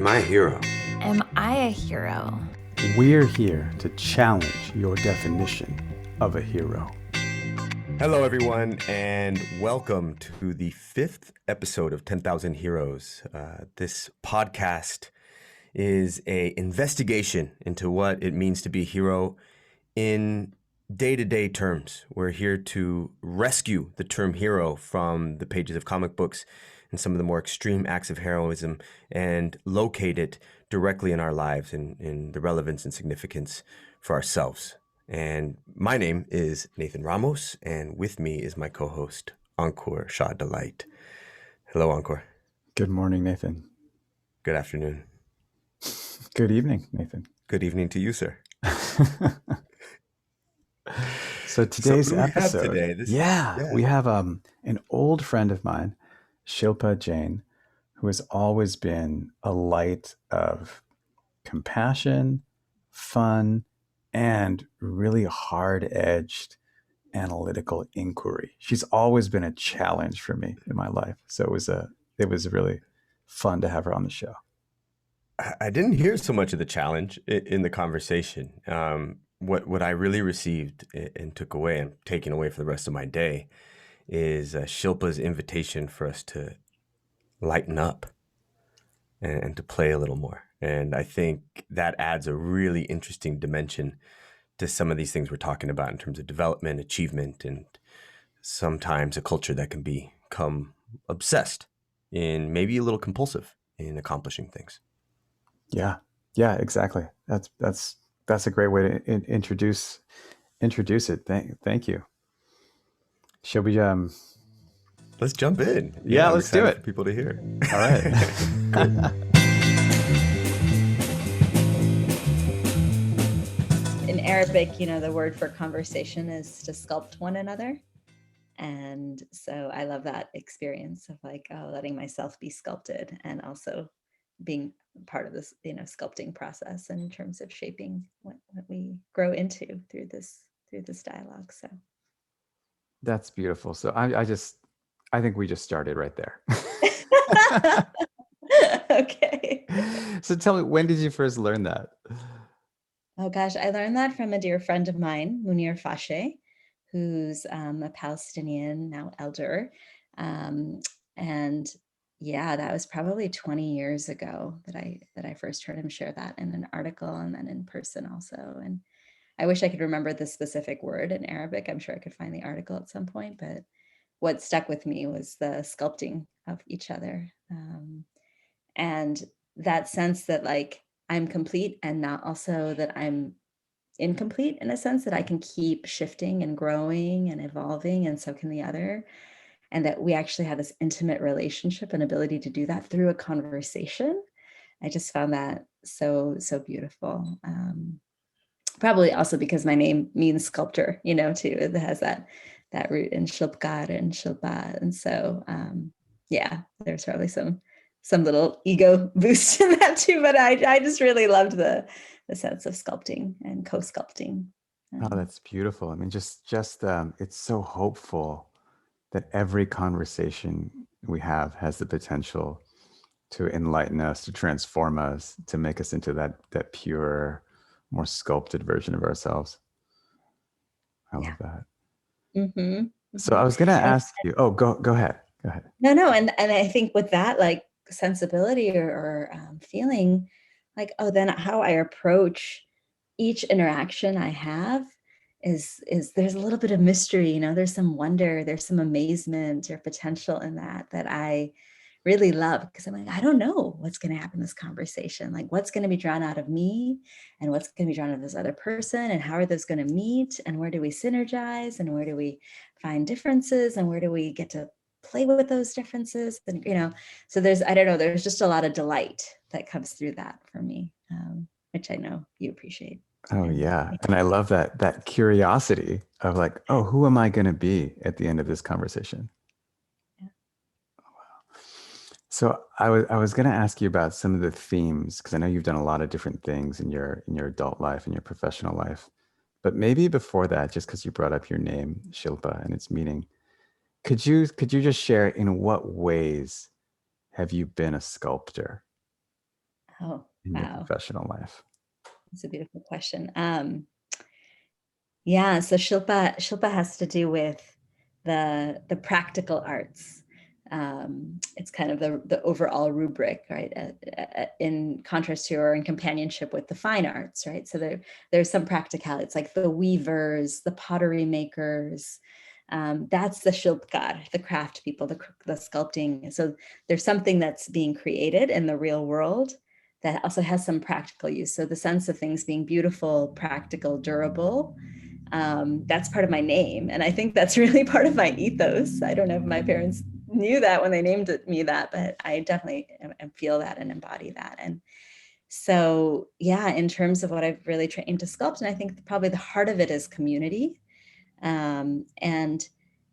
Am I a hero? Am I a hero? We're here to challenge your definition of a hero. Hello, everyone, and welcome to the 5th episode of 10,000 Heroes. This podcast is an investigation into what it means to be a hero in day-to-day terms. We're here to rescue the term hero from the pages of comic books and some of the more extreme acts of heroism and locate it directly in our lives and in the relevance and significance for ourselves. And my name is Nathan Ramos, and with me is my co-host, Ankur Shah Delight. Hello, Ankur. Good morning, Nathan. Good afternoon. Good evening, Nathan. Good evening to you, sir. So today's episode, we have an old friend of mine, Shilpa Jain, who has always been a light of compassion, fun, and really hard-edged analytical inquiry. She's always been a challenge for me in my life. So it was really fun to have her on the show. I didn't hear so much of the challenge in the conversation. What I really received and took away and taken away for the rest of my day is Shilpa's invitation for us to lighten up and to play a little more. And I think that adds a really interesting dimension to some of these things we're talking about in terms of development, achievement, and sometimes a culture that can become obsessed and maybe a little compulsive in accomplishing things. Yeah, exactly. That's a great way to introduce it. Thank you. Shall we? Let's jump in. Yeah, let's do it. For people to hear. All right. In Arabic, the word for conversation is to sculpt one another. And so I love that experience of letting myself be sculpted and also being part of this, sculpting process in terms of shaping what we grow into through this dialogue. So that's beautiful. So I think we just started right there. Okay. So tell me, when did you first learn that? Oh gosh, I learned that from a dear friend of mine, Munir Fashe, who's a Palestinian now elder. And yeah, that was probably 20 years ago that I first heard him share that in an article and then in person also. And I wish I could remember the specific word in Arabic. I'm sure I could find the article at some point, but what stuck with me was the sculpting of each other. And that sense that I'm complete and not also that I'm incomplete, in a sense that I can keep shifting and growing and evolving, and so can the other. And that we actually have this intimate relationship and ability to do that through a conversation. I just found that so beautiful. Probably also because my name means sculptor, too. It has that root in Shilpkar and Shilpa. And so, there's probably some little ego boost in that too. But I just really loved the sense of sculpting and co-sculpting. Oh, that's beautiful. I mean, just it's so hopeful that every conversation we have has the potential to enlighten us, to transform us, to make us into that pure, more sculpted version of ourselves. I love that. Mm-hmm. So I was going to ask you. Oh, go ahead. Go ahead. No, and I think with that sensibility or feeling, then how I approach each interaction I have is there's a little bit of mystery, there's some wonder, there's some amazement or potential in that I really love, because I'm I don't know what's going to happen in this conversation, what's going to be drawn out of me and what's going to be drawn out of this other person, and how are those going to meet, and where do we synergize, and where do we find differences, and where do we get to play with those differences, and so there's just a lot of delight that comes through that for me, which I know you appreciate. Oh yeah, and I love that curiosity of who am I going to be at the end of this conversation? Yeah. Oh, wow. So I was going to ask you about some of the themes, because I know you've done a lot of different things in your adult life and your professional life, but maybe before that, just because you brought up your name, Shilpa, and its meaning, could you just share in what ways have you been a sculptor? Oh, in your wow. professional life? That's a beautiful question. Yeah, so Shilpa has to do with the practical arts. It's kind of the overall rubric, right? In contrast to or in companionship with the fine arts, right? So there's some practicality. It's like the weavers, the pottery makers. That's the Shilpkar, the craft people, the sculpting. So there's something that's being created in the real world that also has some practical use. So the sense of things being beautiful, practical, durable, that's part of my name. And I think that's really part of my ethos. I don't know if my parents knew that when they named me that, but I definitely feel that and embody that. And so, yeah, in terms of what I've really trained to sculpt, and I think probably the heart of it is community. And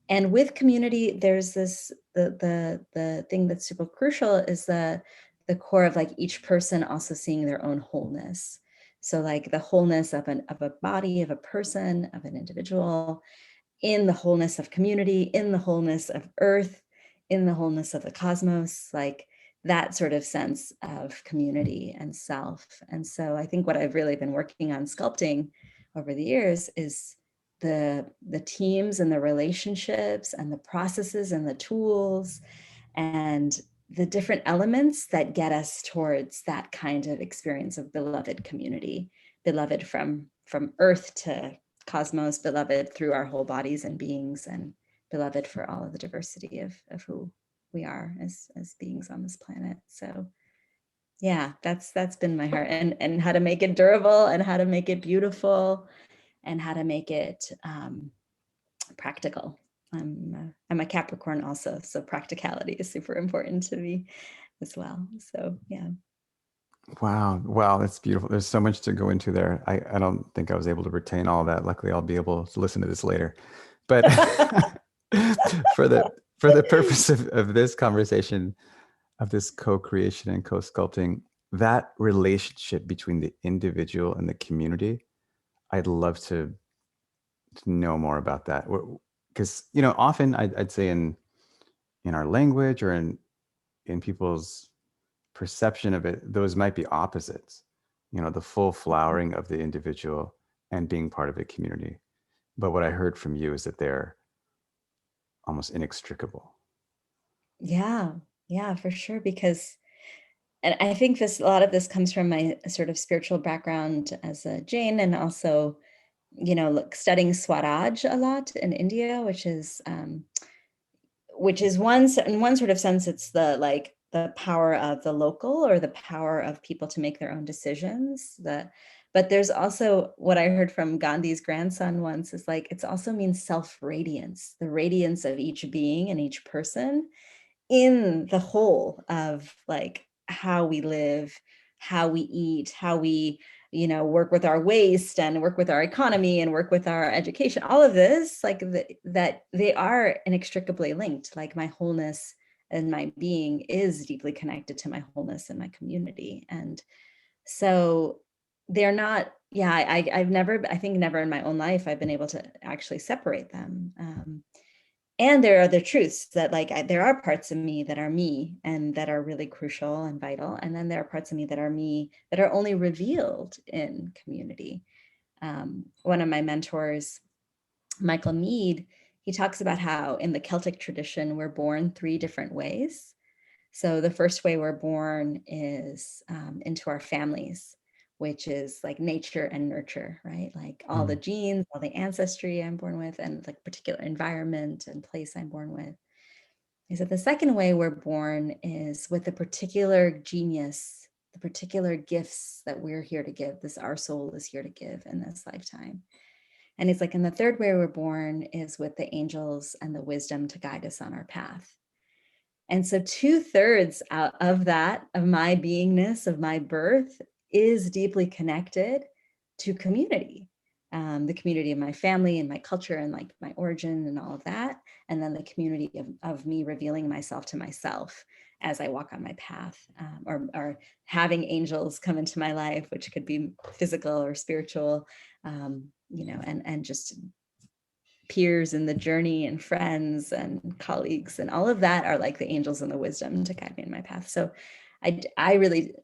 with community, there's this, the thing that's super crucial is the core of like each person also seeing their own wholeness. So like the wholeness of a body, of a person, of an individual, in the wholeness of community, in the wholeness of earth, in the wholeness of the cosmos, like that sort of sense of community and self. And so I think what I've really been working on sculpting over the years is the teams and the relationships and the processes and the tools and the different elements that get us towards that kind of experience of beloved community, beloved from earth to cosmos, beloved through our whole bodies and beings, and beloved for all of the diversity of who we are as beings on this planet. So yeah, that's been my heart, and how to make it durable and how to make it beautiful and how to make it practical. I'm a Capricorn also, so practicality is super important to me as well. So yeah. Wow, that's beautiful. There's so much to go into there. I don't think I was able to retain all that. Luckily, I'll be able to listen to this later. But for the purpose of this conversation, of this co-creation and co-sculpting, that relationship between the individual and the community, I'd love to know more about that. Because often I'd say in our language or in people's perception of it, those might be opposites. The full flowering of the individual and being part of a community. But what I heard from you is that they're almost inextricable. Yeah, for sure. Because, and I think a lot of this comes from my sort of spiritual background as a Jain, and also, studying Swaraj a lot in India, which is in one sort of sense, it's the power of the local, or the power of people to make their own decisions. But there's also what I heard from Gandhi's grandson once is like, it also means self-radiance, the radiance of each being and each person in the whole of like how we live, how we eat, how we work with our waste and work with our economy and work with our education, all of this, like that they are inextricably linked. Like my wholeness and my being is deeply connected to my wholeness and my community. And so they're not, yeah, I think never in my own life I've been able to actually separate them. And there are other truths that there are parts of me that are me and that are really crucial and vital. And then there are parts of me that are me that are only revealed in community. One of my mentors, Michael Mead, he talks about how in the Celtic tradition, we're born 3 different ways. So the first way we're born is into our families, which is like nature and nurture, right? Like all the genes, all the ancestry I'm born with, and like particular environment and place I'm born with. He said the second way we're born is with the particular genius, the particular gifts that we're here to give, our soul is here to give in this lifetime. And it's like, in the third way we're born is with the angels and the wisdom to guide us on our path. And so 2/3 out of that, of my beingness, of my birth, is deeply connected to community, the community of my family and my culture and like my origin and all of that. And then the community of me revealing myself to myself as I walk on my path, or having angels come into my life, which could be physical or spiritual, and just peers in the journey and friends and colleagues and all of that are like the angels and the wisdom to guide me in my path. So I really,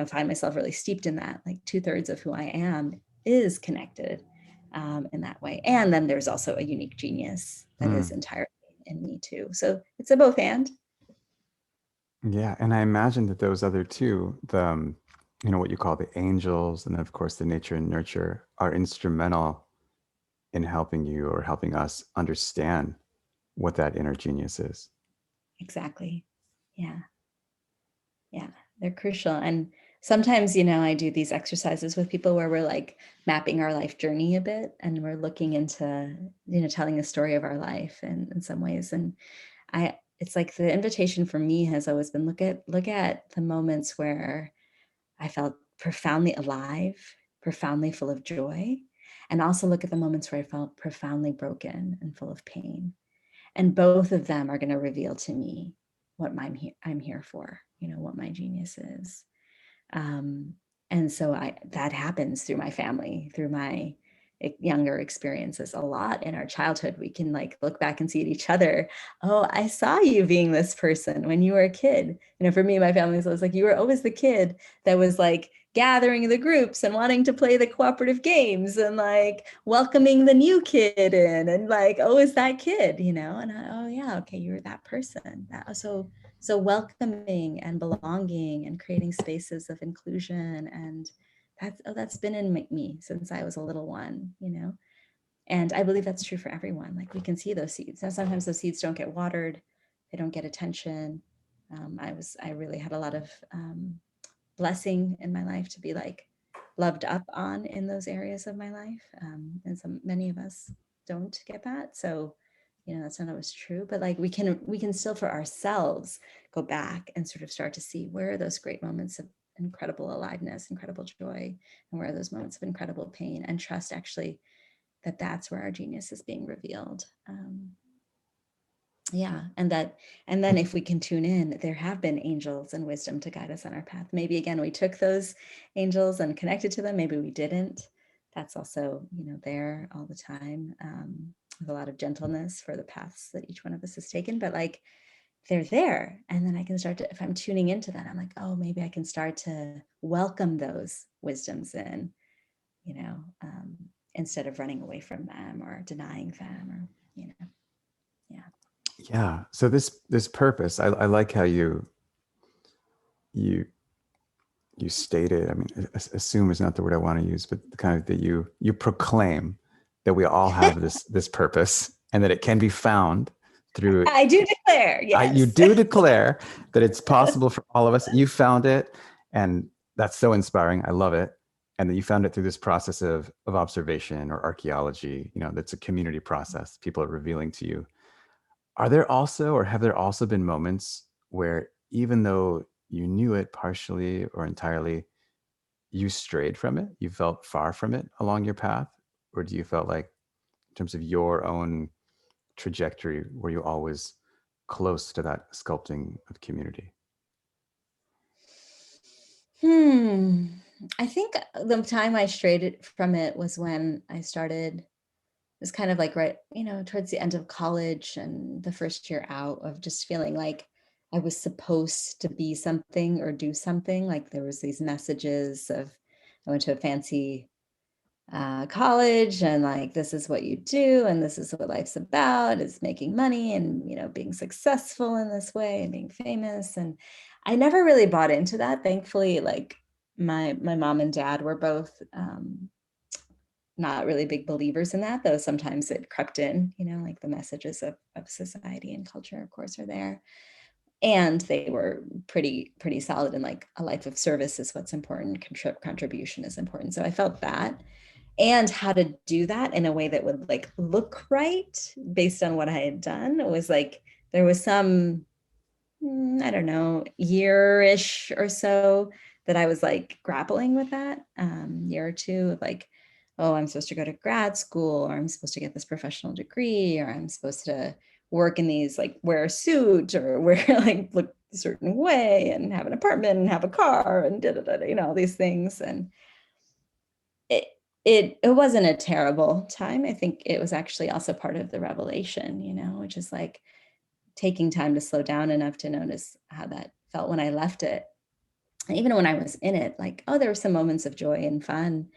find myself really steeped in that. Like 2/3 of who I am is connected in that way. And then there's also a unique genius that is entirely in me too. So it's a both and. Yeah, and I imagine that those other two, the what you call the angels, and then of course the nature and nurture, are instrumental in helping you or helping us understand what that inner genius is. Exactly. Yeah. Yeah, they're crucial. And sometimes, I do these exercises with people where we're like mapping our life journey a bit, and we're looking into, telling the story of our life in some ways. And it's like the invitation for me has always been look at the moments where I felt profoundly alive, profoundly full of joy, and also look at the moments where I felt profoundly broken and full of pain. And both of them are going to reveal to me what I'm here for, what my genius is. And so that happens through my family, through my younger experiences a lot in our childhood. We can like look back and see at each other. Oh, I saw you being this person when you were a kid. For me, my family was like, you were always the kid that was like gathering the groups and wanting to play the cooperative games and like welcoming the new kid in and like, oh, is that kid, and oh yeah, okay, you're that person. That so welcoming and belonging and creating spaces of inclusion. And that's been in me since I was a little one, and I believe that's true for everyone. Like we can see those seeds. Now, sometimes those seeds don't get watered, they don't get attention. I really had a lot of blessing in my life to be like loved up on in those areas of my life. And many of us don't get that. So, that's not always true, but like we can still for ourselves go back and sort of start to see where are those great moments of incredible aliveness, incredible joy, and where are those moments of incredible pain, and trust actually that that's where our genius is being revealed. Yeah, and then if we can tune in, there have been angels and wisdom to guide us on our path. Maybe again we took those angels and connected to them, maybe we didn't. That's also there all the time, with a lot of gentleness for the paths that each one of us has taken. But like they're there, and then I can start to, if I'm tuning into that, I'm like, oh, maybe I can start to welcome those wisdoms in, instead of running away from them or denying them, or yeah. Yeah. So this purpose, I like how you stated. I mean, assume is not the word I want to use, but the kind of that you proclaim that we all have this purpose, and that it can be found through. I do declare, yes. You do declare that it's possible for all of us. You found it, and that's so inspiring. I love it. And that you found it through this process of observation or archaeology. That's a community process. People are revealing to you. Are there also, or have there also been moments where even though you knew it partially or entirely, you strayed from it? You felt far from it along your path? Or do you felt like, in terms of your own trajectory, were you always close to that sculpting of community? I think the time I strayed from it was when I started, it was kind of like right, towards the end of college and the first year out of just feeling like I was supposed to be something or do something. Like there was these messages of, I went to a fancy college, and like, this is what you do, and this is what life's about, is making money and, being successful in this way and being famous. And I never really bought into that. Thankfully, like my mom and dad were both not really big believers in that, though sometimes it crept in, like the messages of society and culture, of course, are there. And they were pretty solid in like a life of service is what's important, contribution is important. So I felt that, and how to do that in a way that would like look right based on what I had done. It was like there was some, I don't know, year-ish or so that I was like grappling with that, year or two of like, oh, I'm supposed to go to grad school, or I'm supposed to get this professional degree, or I'm supposed to work in these, like wear a suit or wear like look a certain way and have an apartment and have a car and all these things. And it wasn't a terrible time. I think it was actually also part of the revelation, which is like taking time to slow down enough to notice how that felt when I left it, even when I was in it, like, oh, there were some moments of joy and fun,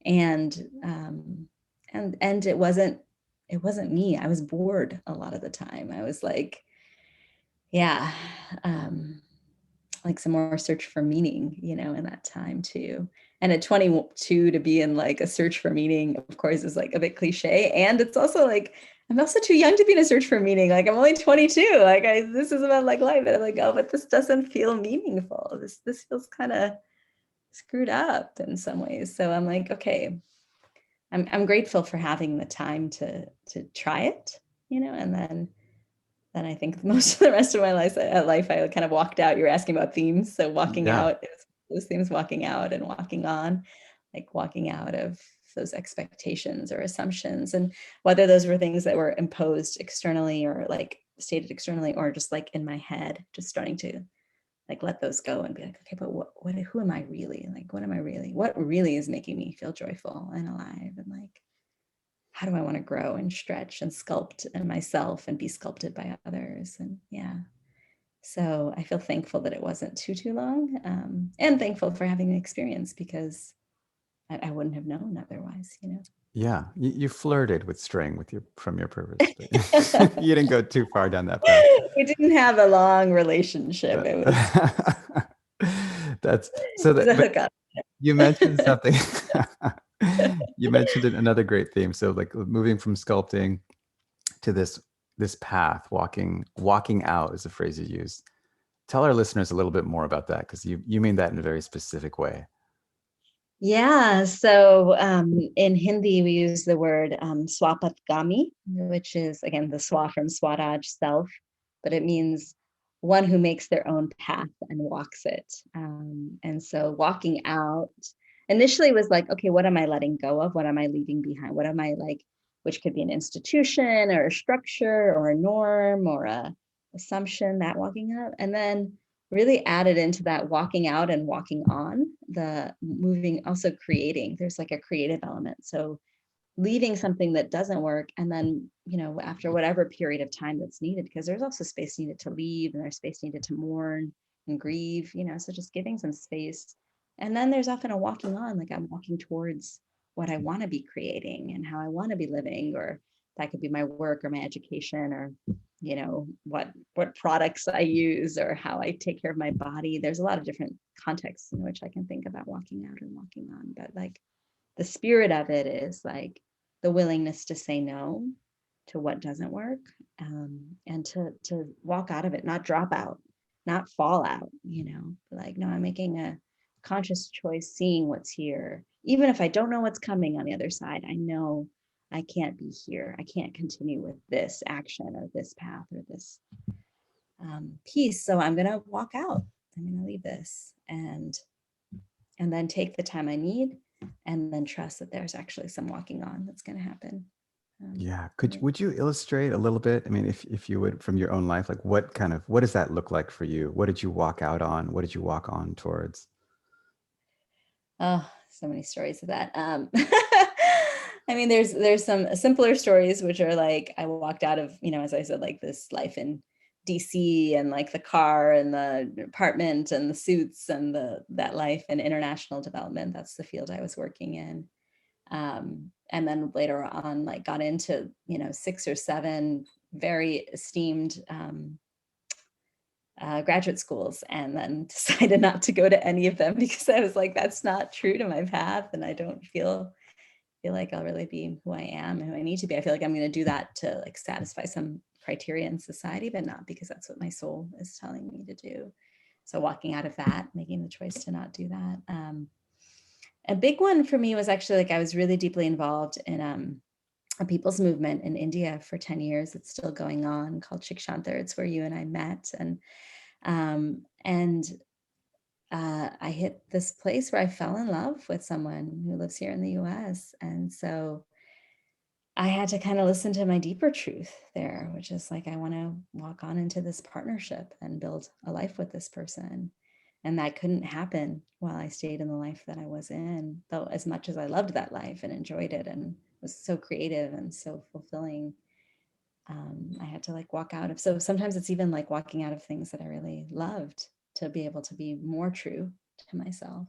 and it wasn't me. I was bored a lot of the time. I was like, yeah, like some more search for meaning, in that time too. And at 22 to be in like a search for meaning, of course, is like a bit cliche. And it's also like, I'm also too young to be in a search for meaning. Like I'm only 22. Like this is about like life. And I'm like, oh, but this doesn't feel meaningful. This feels kind of screwed up in some ways. So I'm like, okay, I'm grateful for having the time to try it, and then I think most of the rest of my life I kind of walked out. You were asking about themes. So walking Yeah. out, those themes, walking out and walking on, like walking out of those expectations or assumptions, and whether those were things that were imposed externally or like stated externally, or just like in my head, just starting to like let those go and be like, okay, but who am I really? Like, what am I really? What really is making me feel joyful and alive? And like, how do I want to grow and stretch and sculpt in myself and be sculpted by others? And yeah, so I feel thankful that it wasn't too long, and thankful for having the experience, because I wouldn't have known otherwise, Yeah, you flirted with straying from your purpose, but you didn't go too far down that path. We didn't have a long relationship. It was That's it so was that, a but hookup. you mentioned something. You mentioned another great theme. So like moving from sculpting to this path, walking out is a phrase you use. Tell our listeners a little bit more about that, because you mean that in a very specific way. Yeah, so in Hindi, we use the word Swapathgami, which is, again, the swa from Swaraj, self, but it means one who makes their own path and walks it. And so walking out initially was like, okay, what am I letting go of? What am I leaving behind? What am I like, which could be an institution or a structure or a norm or a assumption, that walking out. And then really added into that walking out and walking on, the moving, also creating. There's like a creative element. So leaving something that doesn't work, and then, after whatever period of time that's needed, because there's also space needed to leave, and there's space needed to mourn and grieve, so just giving some space. And then there's often a walking on, like I'm walking towards what I want to be creating and how I want to be living, or that could be my work or my education, or what products I use, or how I take care of my body. There's a lot of different contexts in which I can think about walking out and walking on, but like the spirit of it is like the willingness to say no to what doesn't work, and to walk out of it, not drop out, not fall out, like, no, I'm making a conscious choice, seeing what's here. Even if I don't know what's coming on the other side, I know I can't be here. I can't continue with this action or this path or this piece. So I'm going to walk out. I'm going to leave this and then take the time I need, and then trust that there's actually some walking on that's going to happen. Yeah. Yeah. Would you illustrate a little bit? I mean, if you would, from your own life, like what does that look like for you? What did you walk out on? What did you walk on towards? Oh, so many stories of that. I mean, there's some simpler stories, which are like, I walked out of, as I said, like this life in DC, and like the car and the apartment and the suits and that life in international development. That's the field I was working in. And then later on, like got into, 6 or 7 very esteemed graduate schools, and then decided not to go to any of them, because I was like, that's not true to my path, and I don't feel like I'll really be who I am and who I need to be. I feel like I'm going to do that to like satisfy some criteria in society, but not because that's what my soul is telling me to do. So walking out of that, making the choice to not do that. A big one for me was actually, like, I was really deeply involved in a people's movement in India for 10 years. It's still going on, called Shikshantar. It's where you and I met. And I hit this place where I fell in love with someone who lives here in the US. And so I had to kind of listen to my deeper truth there, which is like, I want to walk on into this partnership and build a life with this person. And that couldn't happen while I stayed in the life that I was in, though, as much as I loved that life and enjoyed it and was so creative and so fulfilling. I had to like walk out of, so sometimes it's even like walking out of things that I really loved, to be able to be more true to myself.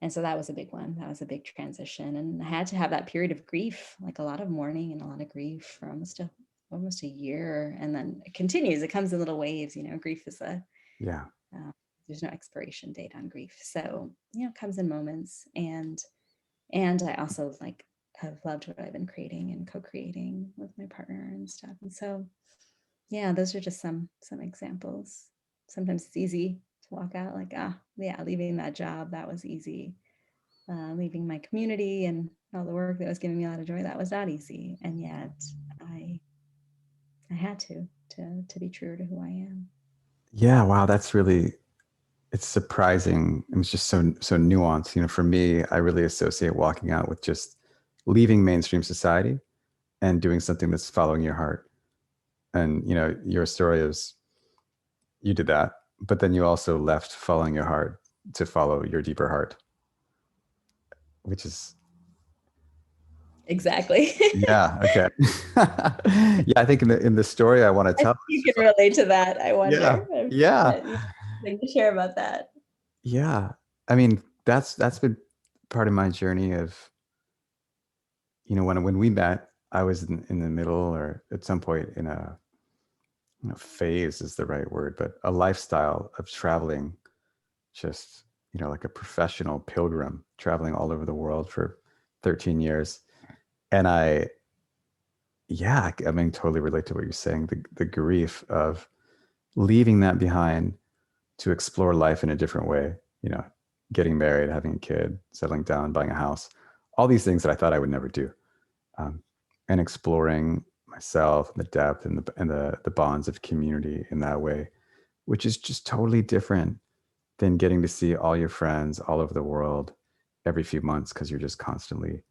And so that was a big one. That was a big transition. And I had to have that period of grief, like a lot of mourning and a lot of grief for almost a year. And then it continues. It comes in little waves. Grief is there's no expiration date on grief. So, it comes in moments. And I also have loved what I've been creating and co-creating with my partner and stuff. And so, yeah, those are just some examples. Sometimes it's easy to walk out leaving that job, that was easy. Leaving my community and all the work that was giving me a lot of joy, that was not easy. And yet I had to be true to who I am. Yeah. Wow. It's surprising. It's just so nuanced. For me, I really associate walking out with just leaving mainstream society and doing something that's following your heart. And, your story is you did that, but then you also left following your heart to follow your deeper heart, which is exactly. yeah. Okay. Yeah. I think in the story I want to tell, you can relate to that. I wonder. Yeah. Thing to share about that. Yeah. I mean, that's been part of my journey of, when we met, I was in the middle, or at some point in a phase is the right word, but a lifestyle of traveling, just, like a professional pilgrim, traveling all over the world for 13 years. And I mean, totally relate to what you're saying. The grief of leaving that behind to explore life in a different way, getting married, having a kid, settling down, buying a house, all these things that I thought I would never do. And exploring myself and the depth and the bonds of community in that way, which is just totally different than getting to see all your friends all over the world every few months, because you're just constantly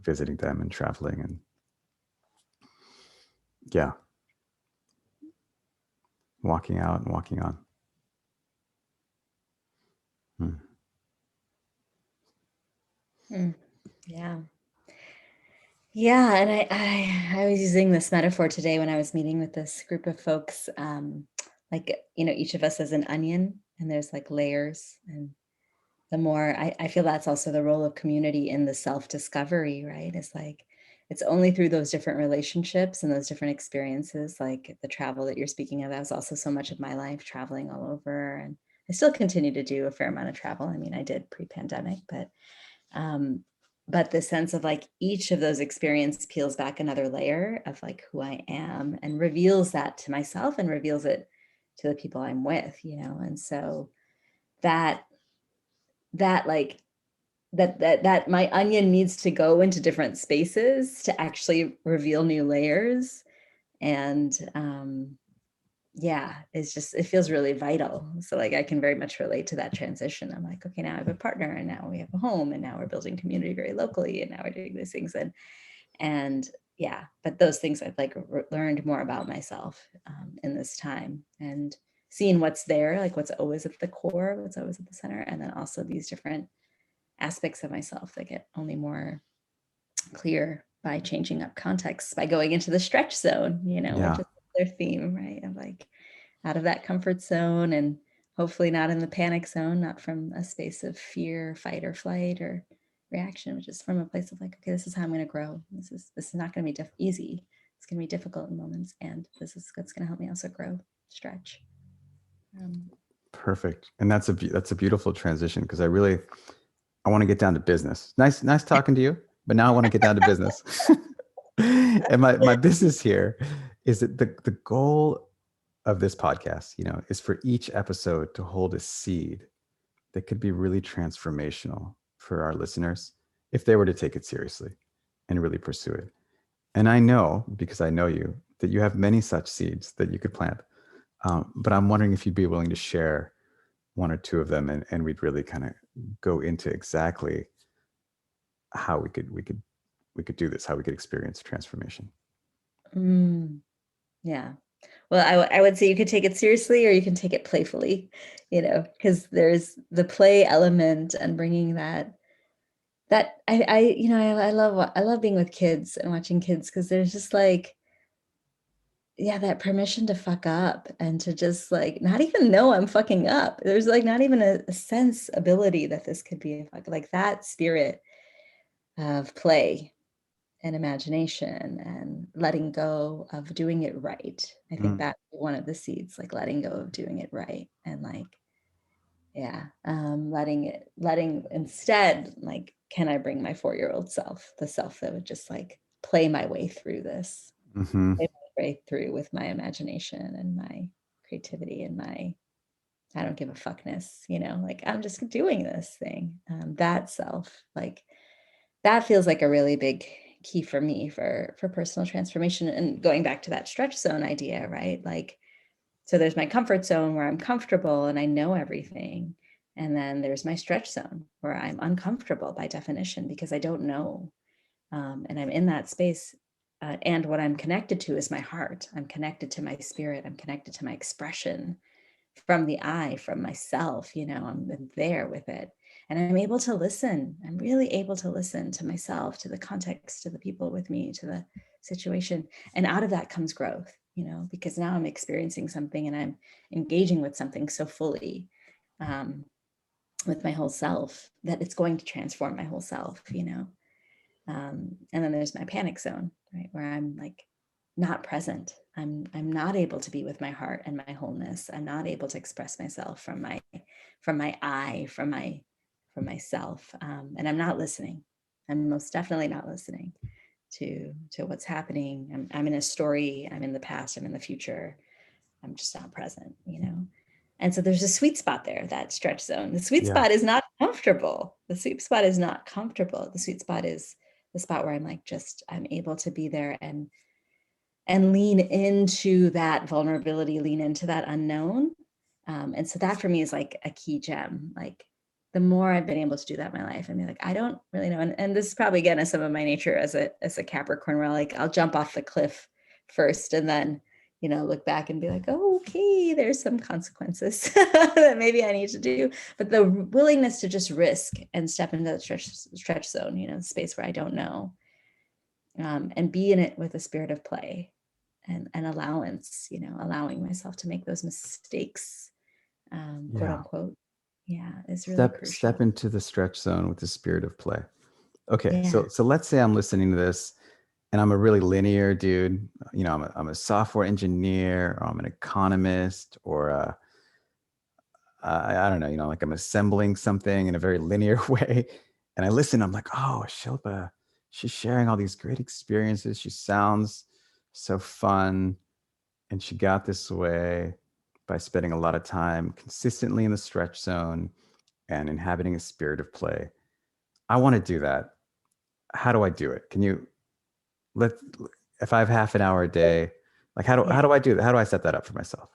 visiting them and traveling. And yeah, walking out and walking on. Yeah. Yeah. And I was using this metaphor today when I was meeting with this group of folks. Each of us is an onion, and there's layers. And the more I feel that's also the role of community in the self-discovery, right? It's only through those different relationships and those different experiences, like the travel that you're speaking of. That was also so much of my life, traveling all over. And I still continue to do a fair amount of travel. I mean, I did pre-pandemic, but the sense of each of those experiences peels back another layer of who I am, and reveals that to myself and reveals it to the people I'm with, and so that my onion needs to go into different spaces to actually reveal new layers. And it feels really vital. So I can very much relate to that transition. I'm okay, now I have a partner, and now we have a home, and now we're building community very locally, and now we're doing these things. And but those things I've learned more about myself in this time, and seeing what's there, what's always at the core, what's always at the center, and then also these different aspects of myself that get only more clear by changing up contexts, by going into the stretch zone, which is their theme, right? Of out of that comfort zone, and hopefully not in the panic zone, not from a space of fear, fight or flight or reaction, which is from a place of okay, this is how I'm going to grow. This is not going to be easy. It's going to be difficult in moments, and this is what's going to help me also grow, stretch. Perfect. And that's a beautiful transition, because I want to get down to business. Nice talking to you, but now I want to get down to business. And my business here is that the goal of this podcast, is for each episode to hold a seed that could be really transformational for our listeners if they were to take it seriously and really pursue it. And I know, because I know you, that you have many such seeds that you could plant. But I'm wondering if you'd be willing to share one or two of them, and we'd really kind of go into exactly how we could do this, how we could experience transformation. Yeah. Well, I would say you could take it seriously, or you can take it playfully, because there's the play element and bringing that I love being with kids and watching kids, because there's just yeah, that permission to fuck up and to just like not even know I'm fucking up. There's like not even a sense ability that this could be a fuck, like that spirit of play and imagination and letting go of doing it right. I think Mm. that's one of the seeds, like letting go of doing it right. And like, yeah, letting instead, like, can I bring my 4-year-old self, the self that would just like play my way through this, Mm-hmm. play my way through with my imagination and my creativity and my, I don't give a fuckness, like I'm just doing this thing. That self, like that feels like a really big key for me for personal transformation. And going back to that stretch zone idea, right? Like, so there's my comfort zone where I'm comfortable and I know everything. And then there's my stretch zone where I'm uncomfortable by definition because I don't know. And I'm in that space. And what I'm connected to is my heart. I'm connected to my spirit. I'm connected to my expression from the I, from myself, I'm there with it. And I'm able to listen. I'm really able to listen to myself, to the context, to the people with me, to the situation. And out of that comes growth, because now I'm experiencing something and I'm engaging with something so fully, with my whole self, that it's going to transform my whole self. And then there's my panic zone, right, where I'm like not present. I'm not able to be with my heart and my wholeness. I'm not able to express myself from my I, from myself, and I'm not listening. I'm most definitely not listening to what's happening. I'm in a story. I'm in the past. I'm in the future. I'm just not present. And so there's a sweet spot there, that stretch zone. The sweet Yeah. spot is not comfortable. The sweet spot is not comfortable. The sweet spot is the spot where I'm like, I'm able to be there and lean into that vulnerability, lean into that unknown. And so that for me is like a key gem. Like the more I've been able to do that in my life, I mean, like, I don't really know. And this is probably, again, as some of my nature as a Capricorn, where like, I'll jump off the cliff first and then, look back and be like, oh, okay, there's some consequences that maybe I need to do. But the willingness to just risk and step into the stretch zone, space where I don't know, and be in it with a spirit of play and allowance, allowing myself to make those mistakes, quote Yeah. unquote. Yeah, is really Step crucial. into the stretch zone with the spirit of play. Okay, Yeah. so let's say I'm listening to this and I'm a really linear dude. I'm a software engineer, or I'm an economist, or I don't know, like I'm assembling something in a very linear way. And I listen, I'm like, oh, Shilpa, she's sharing all these great experiences. She sounds so fun. And she got this way by spending a lot of time consistently in the stretch zone and inhabiting a spirit of play. I want to do that. How do I do it? Can you let, if I have half an hour a day, like Yeah. how do I do that? How do I set that up for myself?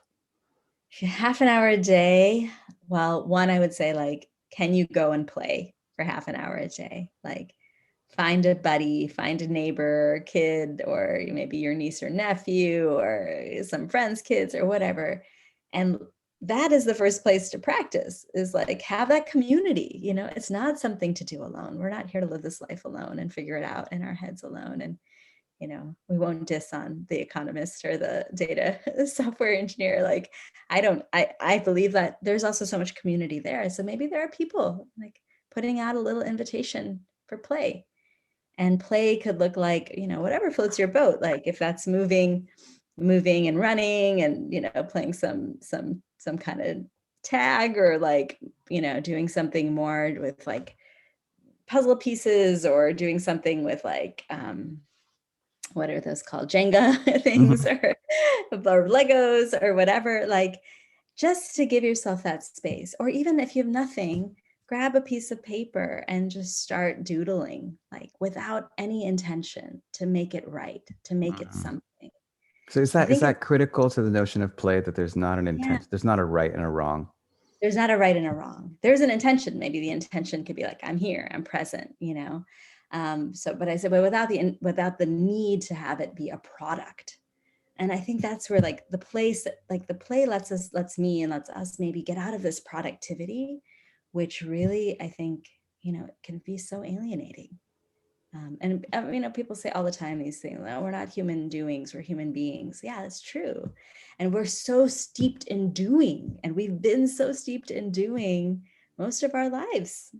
If you half an hour a day, well, one, I would say, like, can you go and play for half an hour a day? Like, find a buddy, find a neighbor, kid, or maybe your niece or nephew, or some friends' kids, or whatever. And that is the first place to practice, is like, have that community. It's not something to do alone. We're not here to live this life alone and figure it out in our heads alone. And we won't diss on the economist or the data software engineer. Like, I believe that there's also so much community there. So maybe there are people like putting out a little invitation for play. And play could look like, whatever floats your boat. Like if that's moving and running and, playing some kind of tag, or like, doing something more with like puzzle pieces, or doing something with like, what are those called? Jenga things, Mhm. or Legos or whatever, like just to give yourself that space. Or even if you have nothing, grab a piece of paper and just start doodling, like without any intention to make it right, to make it Mhm. something. So is I that think it's, critical to the notion of play, that there's not an yeah, intent, there's not a right and a wrong? there's not a right and a wrong. There's an intention. Maybe the intention could be like, I'm here, I'm present. But I said, but without the need to have it be a product. And I think that's where like the play lets me and lets us maybe get out of this productivity, which really, I think, can be so alienating. And you know, people say all the time these things, oh, we're not human doings, we're human beings. Yeah, that's true. And we're so steeped in doing, and we've been so steeped in doing most of our lives,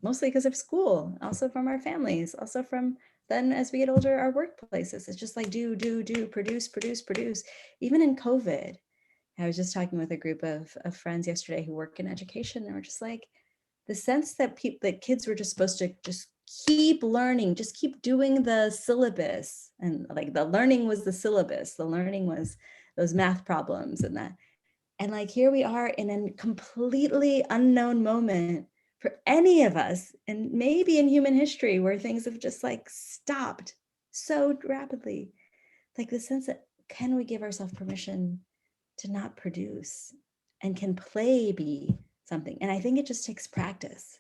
mostly because of school, also from our families, also from then as we get older, our workplaces. It's just like do, produce, produce, produce. Even in COVID, I was just talking with a group of friends yesterday who work in education, and we're just like, the sense that that kids were just supposed to just keep learning, just keep doing the syllabus, and like the learning was the syllabus, the learning was those math problems and that. And like here we are in a completely unknown moment for any of us, and maybe in human history, where things have just like stopped so rapidly. Like the sense that, can we give ourselves permission to not produce, and can play be something? And I think it just takes practice,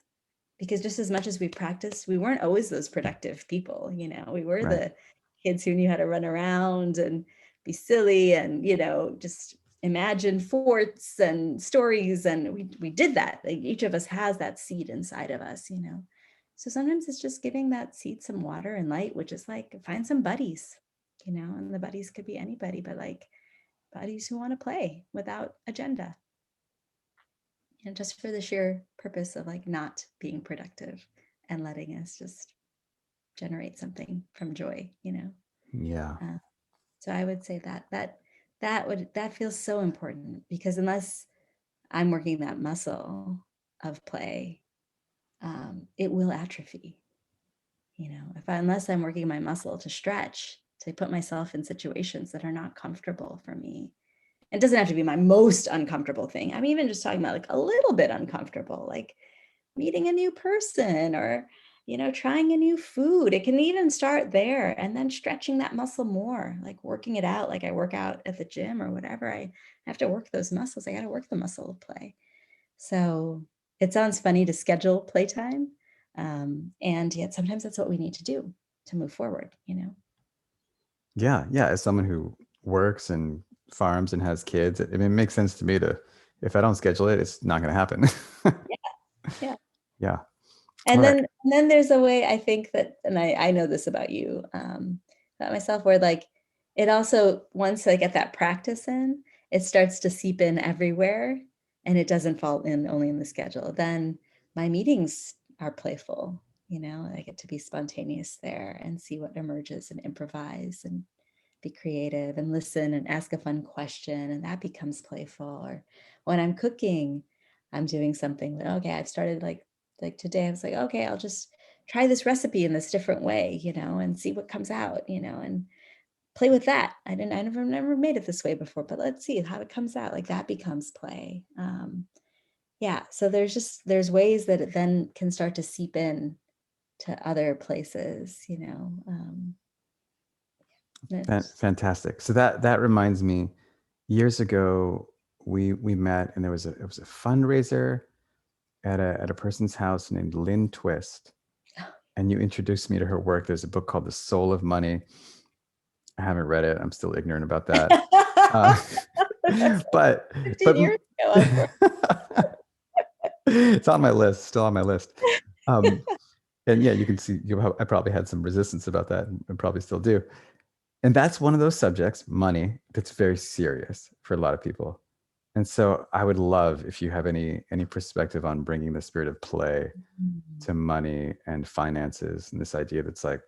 because just as much as we practiced, we weren't always those productive people. You know, we were Right. the kids who knew how to run around and be silly and, you know, just imagine forts and stories. And we did that. Like each of us has that seed inside of us, you know. So sometimes it's just giving that seed some water and light, which is like find some buddies, you know, and the buddies could be anybody, but like buddies who want to play without agenda, and just for the sheer purpose of like not being productive and letting us just generate something from joy, you know. Yeah. So I would say that feels so important, because unless I'm working that muscle of play, it will atrophy. You know, unless I'm working my muscle to stretch, to put myself in situations that are not comfortable for me. It doesn't have to be my most uncomfortable thing. I'm even just talking about like a little bit uncomfortable, like meeting a new person, or, you know, trying a new food. It can even start there, and then stretching that muscle more, like working it out, like I work out at the gym or whatever. I have to work those muscles. I got to work the muscle of play. So it sounds funny to schedule playtime. And yet sometimes that's what we need to do to move forward, you know? Yeah. Yeah. As someone who works and farms and has kids, it makes sense to me to, if I don't schedule it, it's not going to happen. Yeah. Yeah. And All right. then there's a way, I think that, and I know this about you, about myself, where like it also, once I get that practice in, it starts to seep in everywhere, and it doesn't fall in only in the schedule. Then my meetings are playful, you know, I get to be spontaneous there and see what emerges and improvise and be creative and listen and ask a fun question, and that becomes playful. Or when I'm cooking, I'm doing something that, okay, I've started like today I was like, okay, I'll just try this recipe in this different way, you know, and see what comes out, you know, and play with that. I never made it this way before, but let's see how it comes out. Like that becomes play. Yeah. So there's ways that it then can start to seep in to other places, you know. Fantastic. So that reminds me, years ago we met, and it was a fundraiser at a person's house named Lynn Twist, and you introduced me to her work. There's a book called The Soul of Money. I haven't read it. I'm still ignorant about that. But 15 years ago, it's on my list, still on my list. And yeah, you can see I probably had some resistance about that, and probably still do. And that's one of those subjects, money, that's very serious for a lot of people. And so I would love if you have any perspective on bringing the spirit of play to money and finances, and this idea that's like,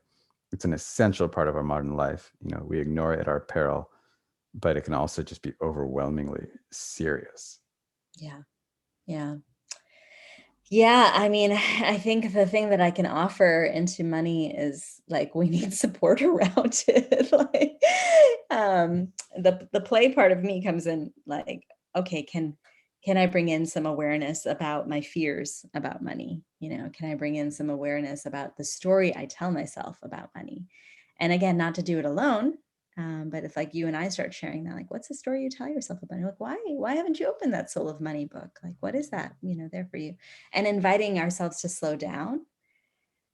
it's an essential part of our modern life. You know, we ignore it at our peril, but it can also just be overwhelmingly serious. Yeah. Yeah. Yeah. I mean, I think the thing that I can offer into money is like, we need support around it. Like, the play part of me comes in like, okay, can I bring in some awareness about my fears about money? You know, can I bring in some awareness about the story I tell myself about money? And again, not to do it alone. But if like you and I start sharing that, like, what's the story you tell yourself about it? Like, why haven't you opened that Soul of Money book? Like, what is that, you know, there for you? And inviting ourselves to slow down.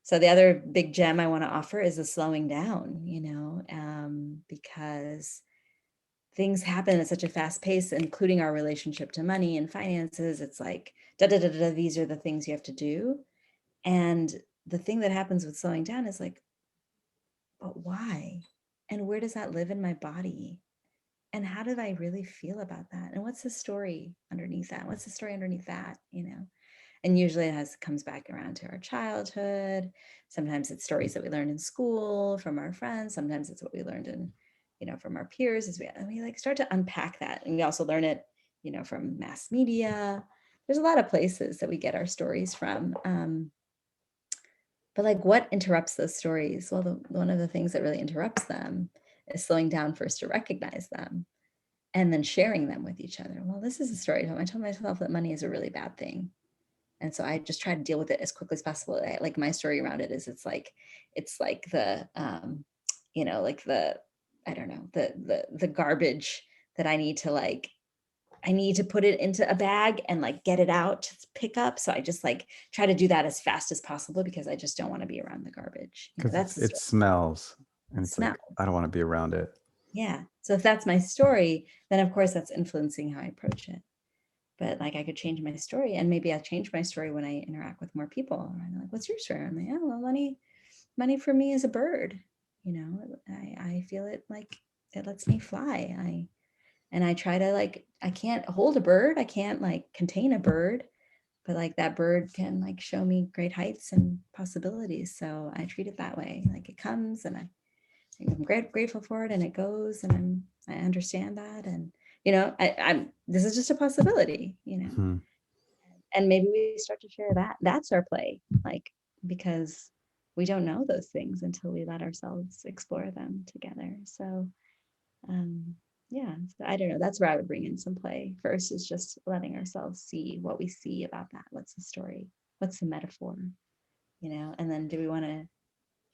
So the other big gem I want to offer is the slowing down, you know, because things happen at such a fast pace, including our relationship to money and finances. It's like, these are the things you have to do. And the thing that happens with slowing down is like, but why? And where does that live in my body? And how did I really feel about that? And what's the story underneath that? What's the story underneath that? And usually it comes back around to our childhood. Sometimes it's stories that we learned in school from our friends. Sometimes it's what we learned from our peers and we like start to unpack that. And we also learn it, from mass media. There's a lot of places that we get our stories from. But like, what interrupts those stories? Well, one of the things that really interrupts them is slowing down first to recognize them and then sharing them with each other. Well, this is a story. I told myself that money is a really bad thing. And so I just try to deal with it as quickly as possible. Like my story around it is it's like the, like the, I don't know, the garbage that I need to put it into a bag and like get it out to pick up. So I just like try to do that as fast as possible because I just don't want to be around the garbage. Because it smells and it's smell. like, I don't want to be around it. Yeah. So if that's my story, then of course that's influencing how I approach it. But like I could change my story, and maybe I'll change my story when I interact with more people. I'm like, what's your story? I'm like, oh, well, money for me is a bird. I feel it like it lets me fly. And I try to like, I can't hold a bird. I can't like contain a bird, but like that bird can like show me great heights and possibilities. So I treat it that way. Like it comes and I'm grateful for it, and it goes, and I understand that. And, this is just a possibility, Mm-hmm. and maybe we start to share that. That's our play, like, because we don't know those things until we let ourselves explore them together. So, yeah, so I don't know. That's where I would bring in some play. First is just letting ourselves see what we see about that. What's the story? What's the metaphor? And then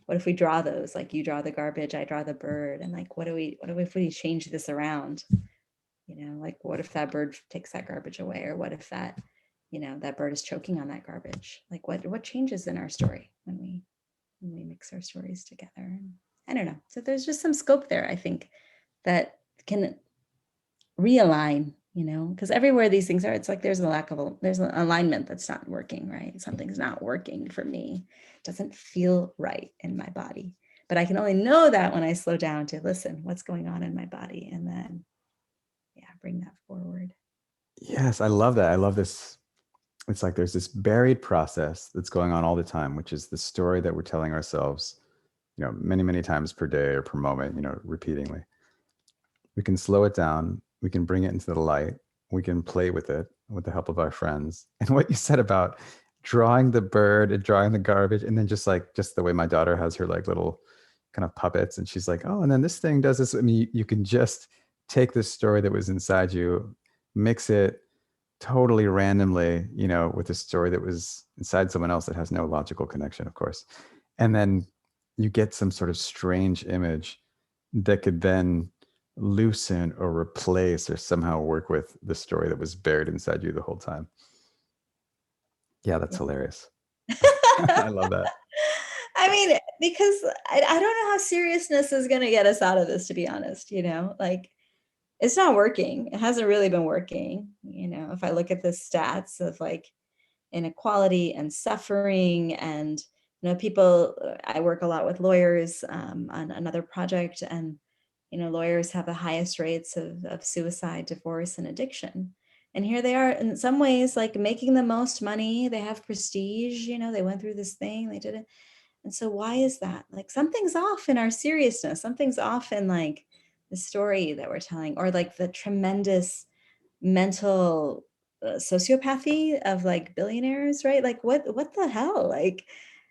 what if we draw those? Like you draw the garbage, I draw the bird, and like, what if we change this around? Like what if that bird takes that garbage away, or what if that bird is choking on that garbage? Like what changes in our story when we mix our stories together? I don't know. So there's just some scope there, I think, that can realign, because everywhere these things are, it's like there's an alignment that's not working, right? Something's not working for me. It doesn't feel right in my body. But I can only know that when I slow down to listen, what's going on in my body, and then bring that forward. Yes, I love that. I love this. It's like there's this buried process that's going on all the time, which is the story that we're telling ourselves, many, many times per day or per moment, repeatedly. We can slow it down. We can bring it into the light. We can play with it with the help of our friends. And what you said about drawing the bird and drawing the garbage, and then just the way my daughter has her like little kind of puppets, and she's like, oh, and then this thing does this. I mean, you can just take this story that was inside you, mix it totally randomly, with a story that was inside someone else that has no logical connection, of course. And then you get some sort of strange image that could then loosen or replace or somehow work with the story that was buried inside you the whole time. Yeah, that's hilarious. I love that. I mean, because I don't know how seriousness is going to get us out of this, to be honest, like it's not working. It hasn't really been working. If I look at the stats of like inequality and suffering and, people, I work a lot with lawyers on another project, and, lawyers have the highest rates of suicide, divorce, and addiction. And here they are in some ways, like making the most money. They have prestige, they went through this thing, they did it. And so why is that? Like something's off in our seriousness. Something's off in like the story that we're telling, or like the tremendous mental sociopathy of like billionaires, right? Like what the hell? Like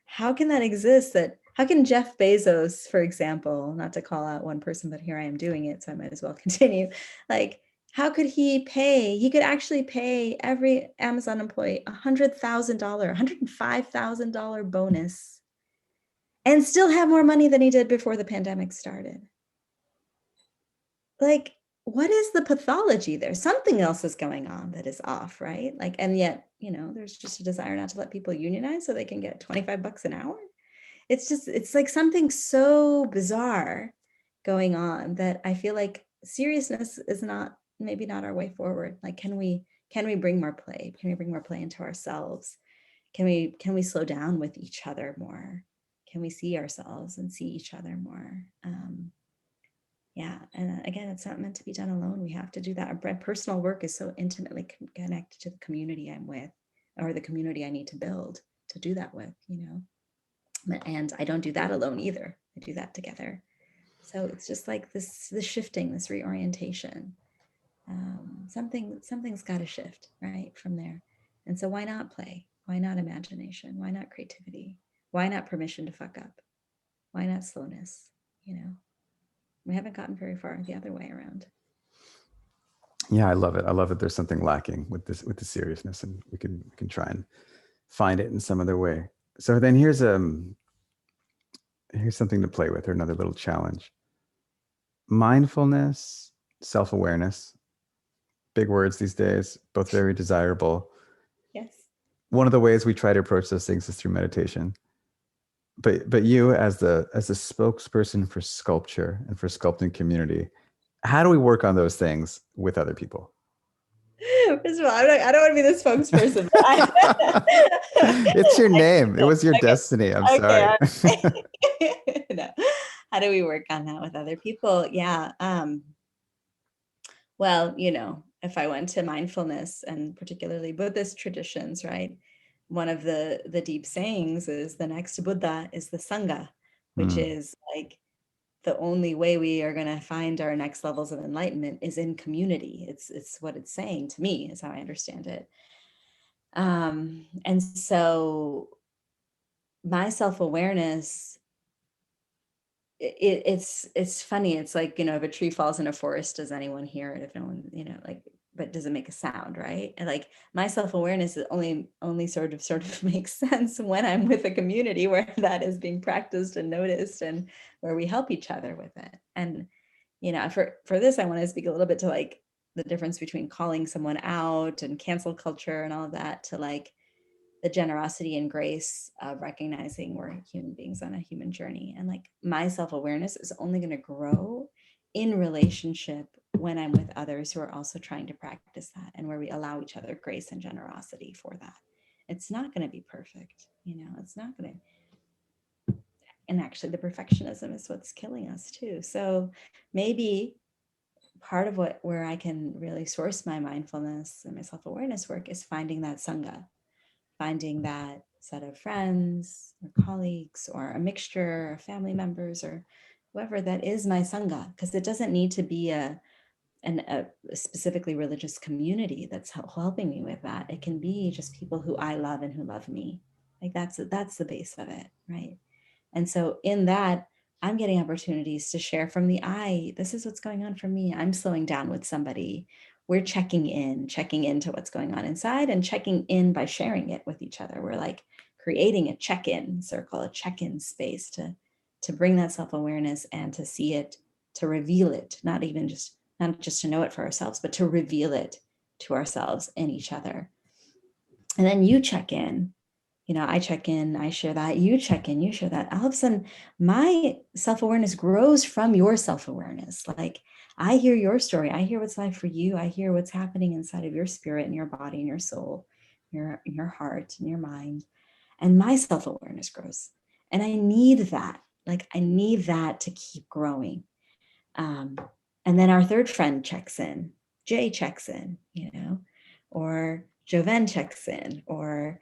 how can that exist? How can Jeff Bezos, for example, not to call out one person, but here I am doing it, so I might as well continue. Like how could he could actually pay every Amazon employee $100,000, $105,000 bonus and still have more money than he did before the pandemic started. Like, what is the pathology there? Something else is going on that is off, right? Like, and yet, there's just a desire not to let people unionize so they can get $25 an hour. It's like something so bizarre going on that I feel like seriousness is maybe not our way forward. Like, can we bring more play? Can we bring more play into ourselves? can we slow down with each other more? Can we see ourselves and see each other more? Yeah. And again, it's not meant to be done alone. We have to do that. Our personal work is so intimately connected to the community I'm with, or the community I need to build to do that with, and I don't do that alone either. I do that together. So it's just like this shifting, this reorientation. Something's got to shift right from there. And so why not play? Why not imagination? Why not creativity? Why not permission to fuck up? Why not slowness? We haven't gotten very far the other way around. Yeah, I love it. I love it. There's something lacking with the seriousness, and we can try and find it in some other way. So then here's something to play with, or another little challenge. Mindfulness, self-awareness, big words these days, both very desirable. Yes. One of the ways we try to approach those things is through meditation. But you, as the spokesperson for sculpture and for sculpting community, how do we work on those things with other people? First of all, I don't want to be the spokesperson. It's your name. It was your destiny. I'm sorry. No. How do we work on that with other people? Yeah. Well, if I went to mindfulness and particularly Buddhist traditions, right? One of the deep sayings is the next Buddha is the Sangha, which is like the only way we are going to find our next levels of enlightenment is in community. It's what it's saying to me, is how I understand it. And so my self-awareness, it's funny. It's like, if a tree falls in a forest, does anyone hear it? If no one, but does it make a sound, right? And like my self-awareness is only sort of makes sense when I'm with a community where that is being practiced and noticed, and where we help each other with it. And for this, I want to speak a little bit to like the difference between calling someone out and cancel culture and all of that, to like the generosity and grace of recognizing we're human beings on a human journey. And like my self-awareness is only going to grow in relationship when I'm with others who are also trying to practice that, and where we allow each other grace and generosity for that. It's not going to be perfect. It's not going to. And actually the perfectionism is what's killing us too. So maybe part of where I can really source my mindfulness and my self-awareness work is finding that Sangha, finding that set of friends or colleagues or a mixture of family members or whoever that is my Sangha, because it doesn't need to be a specifically religious community that's helping me with that. It can be just people who I love and who love me. Like that's the base of it, right? And so in that, I'm getting opportunities to share from the this is what's going on for me. I'm slowing down with somebody. We're checking into what's going on inside, and checking in by sharing it with each other. We're like creating a check-in circle, a check-in space to bring that self-awareness and to see it, to reveal it, not just to know it for ourselves, but to reveal it to ourselves and each other. And then you check in. I check in, I share that, you check in, you share that. All of a sudden, my self-awareness grows from your self-awareness. Like I hear your story. I hear what's life for you. I hear what's happening inside of your spirit and your body and your soul, your heart and your mind. And my self-awareness grows. And I need that. Like I need that to keep growing. And then our third friend checks in. Jay checks in, or Joven checks in, or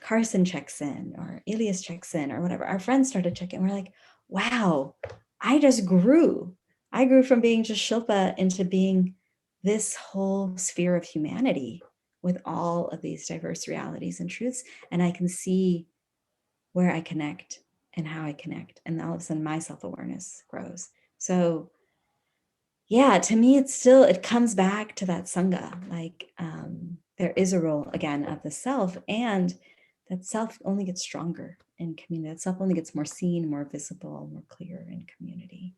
Carson checks in, or Elias checks in, or whatever. Our friends started checking. We're like, wow, I just grew. I grew from being just Shilpa into being this whole sphere of humanity with all of these diverse realities and truths. And I can see where I connect and how I connect. And all of a sudden my self-awareness grows. So yeah, to me, it comes back to that Sangha. Like there is a role again of the self, and that self only gets stronger in community. That self only gets more seen, more visible, more clear in community.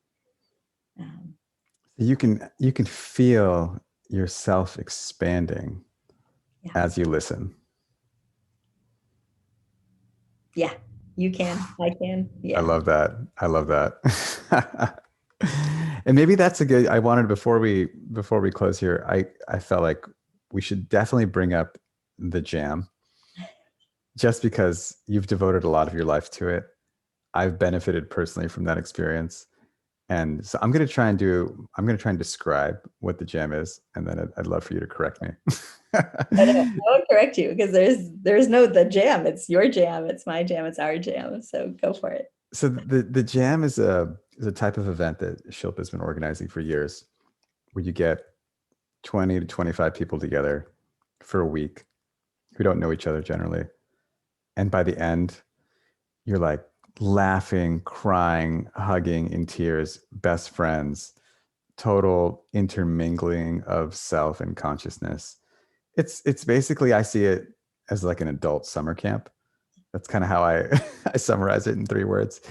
You can feel yourself expanding as you listen. Yeah, you can. I can. Yeah. I love that. And maybe that's I wanted, before we close here, I felt like we should definitely bring up the jam, just because you've devoted a lot of your life to it. I've benefited personally from that experience. And so I'm going to try and describe what the jam is. And then I'd love for you to correct me. I won't correct you because there's no the jam. It's your jam. It's my jam. It's our jam. So go for it. So the jam is a type of event that Shilpa's been organizing for years, where you get 20 to 25 people together for a week who don't know each other generally. And by the end, you're like laughing, crying, hugging, in tears, best friends, total intermingling of self and consciousness. It's basically, I see it as like an adult summer camp. That's kind of how I summarize it in 3 words.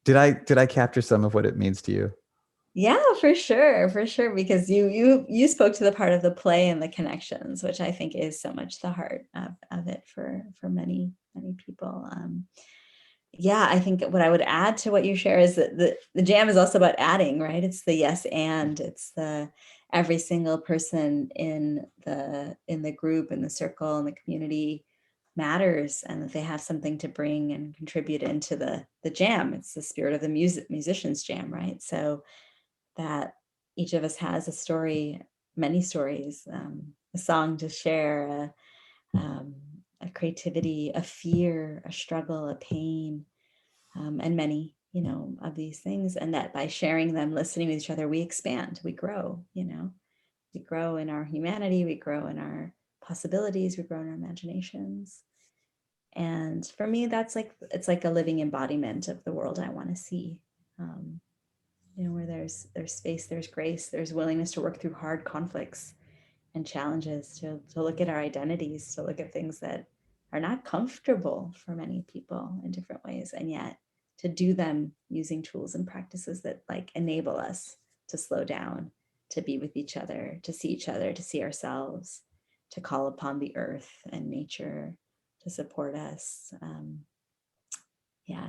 Did I capture some of what it means to you? Yeah, for sure, because you spoke to the part of the play and the connections, which I think is so much the heart of it for many people. Yeah, I think what I would add to what you share is that the jam is also about adding, right? It's the yes and it's the every single person in the group, in the circle, in the community matters, and that they have something to bring and contribute into the jam. It's the spirit of the musician's jam, right? So that each of us has a story, many stories, a song to share, a creativity, a fear, a struggle, a pain, and many, of these things. And that by sharing them, listening to each other, we expand, we grow, we grow in our humanity, we grow in our possibilities, we grow in our imaginations. And for me, it's like a living embodiment of the world I want to see. Where there's space, there's grace, there's willingness to work through hard conflicts and challenges, to look at our identities, to look at things that are not comfortable for many people in different ways, and yet to do them using tools and practices that like enable us to slow down, to be with each other, to see ourselves, to call upon the earth and nature to support us.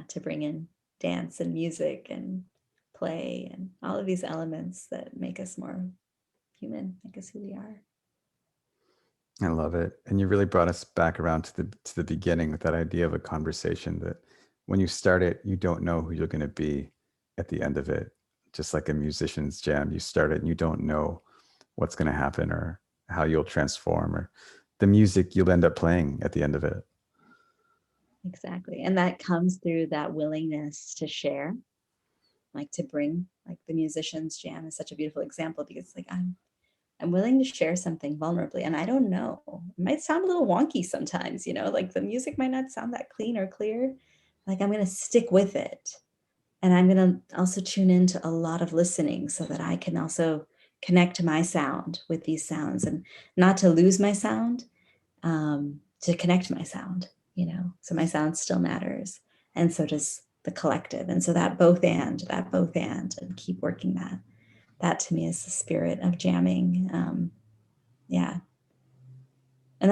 To bring in dance and music and play and all of these elements that make us more human, make us who we are. I love it. And you really brought us back around to the beginning with that idea of a conversation, that when you start it, you don't know who you're going to be at the end of it. Just like a musician's jam, you start it and you don't know what's going to happen or how you'll transform or the music you'll end up playing at the end of it. Exactly. And that comes through that willingness to share, like to bring, like the musician's jam is such a beautiful example, because like I'm willing to share something vulnerably. And I don't know, it might sound a little wonky sometimes, like the music might not sound that clean or clear. Like I'm going to stick with it. And I'm going to also tune into a lot of listening so that I can also connect my sound with these sounds, and not to lose my sound, to connect my sound, so my sound still matters. And so does the collective. And so that both and, and keep working that to me is the spirit of jamming. And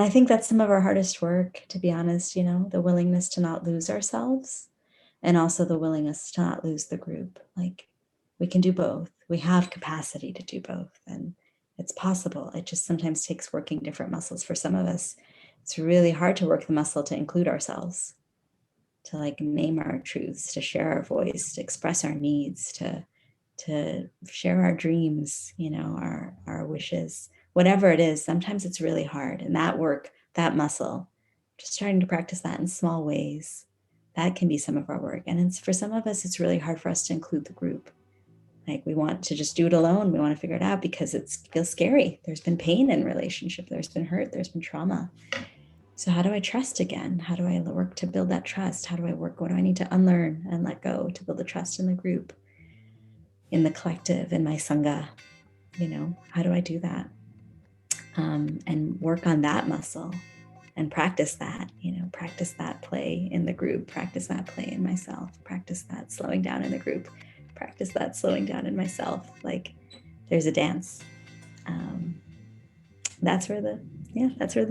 I think that's some of our hardest work, to be honest, the willingness to not lose ourselves, and also the willingness to not lose the group. Like we can do both. We have capacity to do both, and it's possible. It just sometimes takes working different muscles. For some of us, it's really hard to work the muscle to include ourselves, to like name our truths, to share our voice, to express our needs, to share our dreams, our wishes, whatever it is. Sometimes it's really hard. And that work, that muscle, just starting to practice that in small ways, that can be some of our work. And for some of us, it's really hard for us to include the group. Like we want to just do it alone. We want to figure it out because it feels scary. There's been pain in relationship. There's been hurt. There's been trauma. So how do I trust again? How do I work to build that trust? How do I work? What do I need to unlearn and let go to build the trust in the group, in the collective, in my Sangha? How do I do that? And work on that muscle and practice that, practice that play in the group, practice that play in myself, practice that slowing down in the group, practice that slowing down in myself. Like there's a dance. That's where the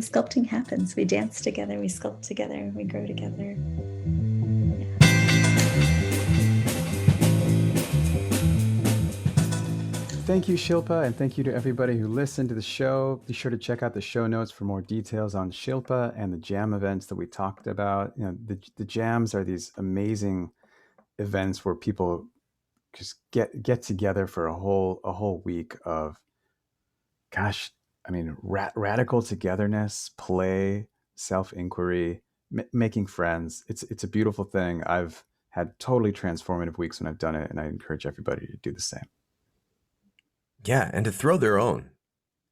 sculpting happens. We dance together, we sculpt together, we grow together. Thank you, Shilpa, and thank you to everybody who listened to the show. Be sure to check out the show notes for more details on Shilpa and the jam events that we talked about. The jams are these amazing events where people just get together for a whole week of, gosh, I mean, radical togetherness, play, self-inquiry, making friends. It's a beautiful thing. I've had totally transformative weeks when I've done it, and I encourage everybody to do the same. Yeah, and to throw their own.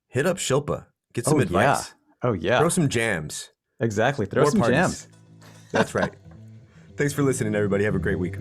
Hit up Shilpa. Get some advice. Oh, yeah. Throw some jams. Exactly. Throw More some parties. jams. That's right. Thanks for listening, everybody. Have a great week.